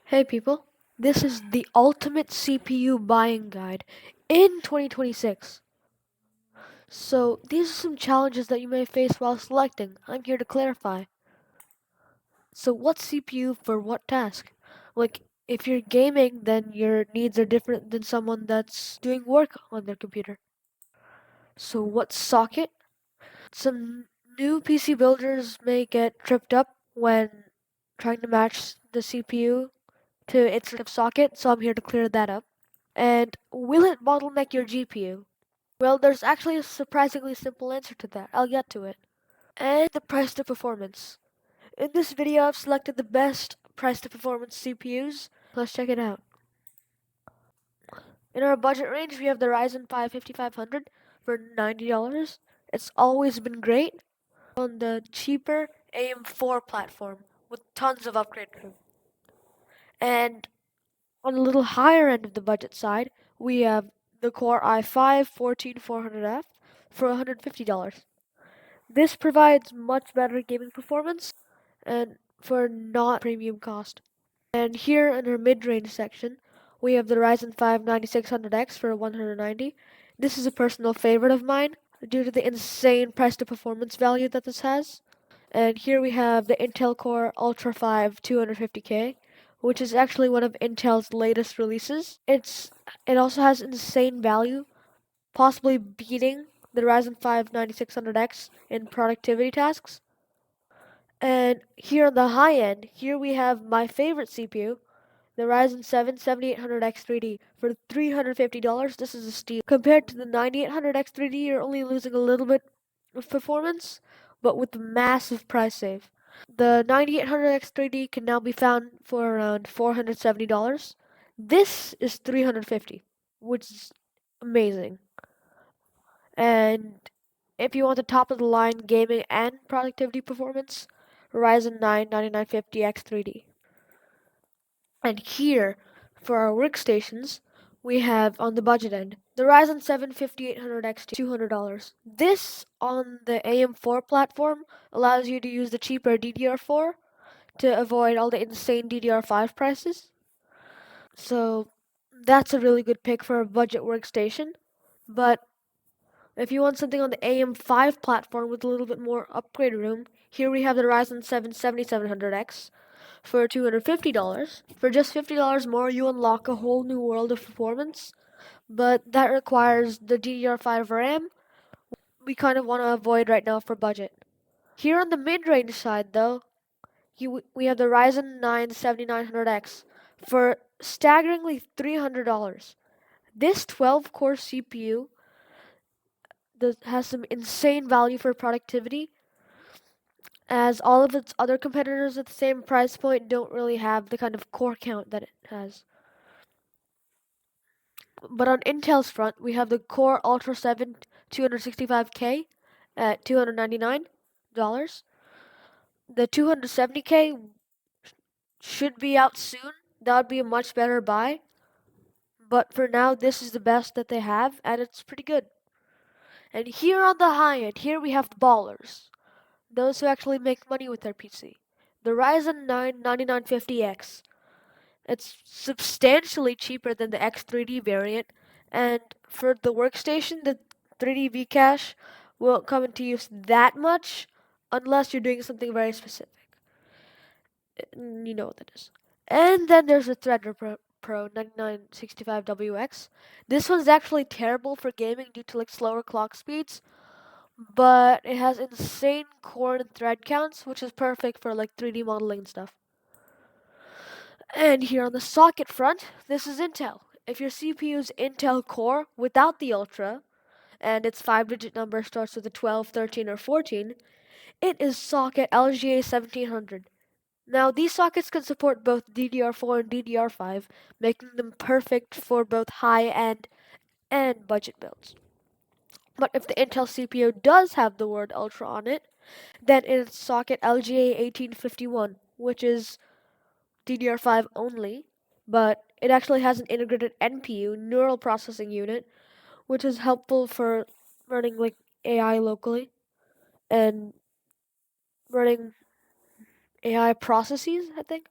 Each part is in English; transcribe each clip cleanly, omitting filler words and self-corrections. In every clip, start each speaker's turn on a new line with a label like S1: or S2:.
S1: Hey people, this is the ultimate CPU buying guide in 2026. So, these are some challenges that you may face while selecting. I'm here to clarify. So, what CPU for what task? Like, if you're gaming, then your needs are different than someone that's doing work on their computer. So, what socket? Some new PC builders may get tripped up when trying to match the CPU to its respective socket, so I'm here to clear that up. And will it bottleneck your GPU? Well, there's actually a surprisingly simple answer to that. I'll get to it. And the price to performance. In this video, I've selected the best price to performance CPUs. Let's check it out. In our budget range, we have the Ryzen 5 5500 for $90. It's always been great on the cheaper AM4 platform with tons of upgrade room. And on a little higher end of the budget side, we have the Core i5 14400F for $150. This provides much better gaming performance and for not premium cost. And here in our mid-range section, we have the Ryzen 5 9600X for $190. This is a personal favorite of mine due to the insane price to performance value that this has. And here we have the Intel Core Ultra 5 250K, which is actually one of Intel's latest releases. It also has insane value, possibly beating the Ryzen 5 9600X in productivity tasks. And here on the high end, here we have my favorite CPU, the Ryzen 7 7800X 3D for $350. This is a steal. Compared to the 9800X 3D, you're only losing a little bit of performance, but with massive price save. The 9800X 3D can now be found for around $470. This is $350, which is amazing. And if you want the top of the line gaming and productivity performance, Ryzen 9 9950X 3D. And here, for our workstations, we have on the budget end the Ryzen 7 5800X $200. This on the AM4 platform allows you to use the cheaper DDR4 to avoid all the insane DDR5 prices. So that's a really good pick for a budget workstation. But if you want something on the AM5 platform with a little bit more upgrade room, here we have the Ryzen 7 7700X for $250. For just $50 more, you unlock a whole new world of performance, but that requires the DDR5 RAM we kind of want to avoid right now for budget. Here on the mid-range side, though, we have the Ryzen 9 7900X for staggeringly $300. This 12-core CPU has some insane value for productivity, as all of its other competitors at the same price point don't really have the kind of core count that it has. But on Intel's front, we have the Core Ultra 7 265K at $299. The 270K should be out soon. That would be a much better buy. But for now, this is the best that they have, and it's pretty good. And here on the high end, here we have the ballers. Those who actually make money with their PC. The Ryzen 9 9950X. It's substantially cheaper than the X3D variant, and for the workstation, the 3D Vcache won't come into use that much unless you're doing something very specific. You know what that is. And then there's the Threadripper Pro 9965WX. This one's actually terrible for gaming due to like slower clock speeds, but it has insane core and thread counts, which is perfect for like 3D modeling and stuff. And here on the socket front, this is Intel. If your CPU is Intel Core without the Ultra, and its 5-digit number starts with a 12, 13, or 14, it is socket LGA 1700. Now, these sockets can support both DDR4 and DDR5, making them perfect for both high-end and budget builds. But if the Intel CPU does have the word Ultra on it, then it's socket LGA 1851, which is DDR5 only, but it actually has an integrated NPU, neural processing unit, which is helpful for running like AI locally and running AI processes, I think.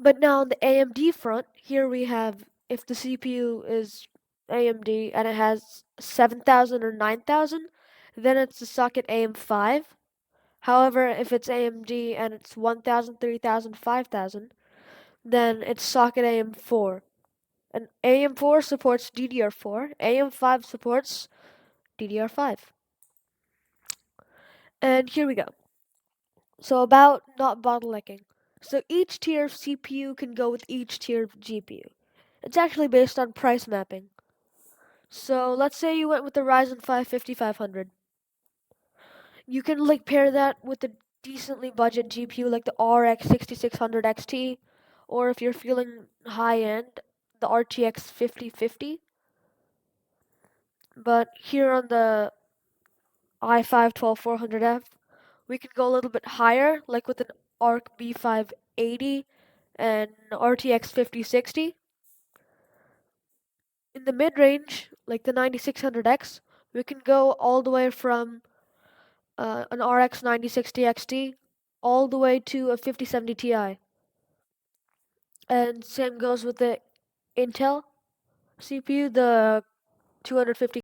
S1: But now on the AMD front, here we have if the CPU is AMD and it has 7,000 or 9,000, then it's the socket AM5. However, if it's AMD and it's 1,000, 3,000, 5,000, then it's socket AM4. And AM4 supports DDR4, AM5 supports DDR5. And here we go. So about not bottlenecking. So each tier of CPU can go with each tier of GPU. It's actually based on price mapping. So let's say you went with the Ryzen 5 5500. You can like pair that with a decently budget GPU like the RX 6600 XT, or if you're feeling high end, the RTX 5050. But here on the i5 12400F, we can go a little bit higher, like with an ARC B580 and RTX 5060. In the mid range, like the 9600X, we can go all the way from an RX 9060 XT all the way to a 5070 Ti. And same goes with the Intel CPU, the 250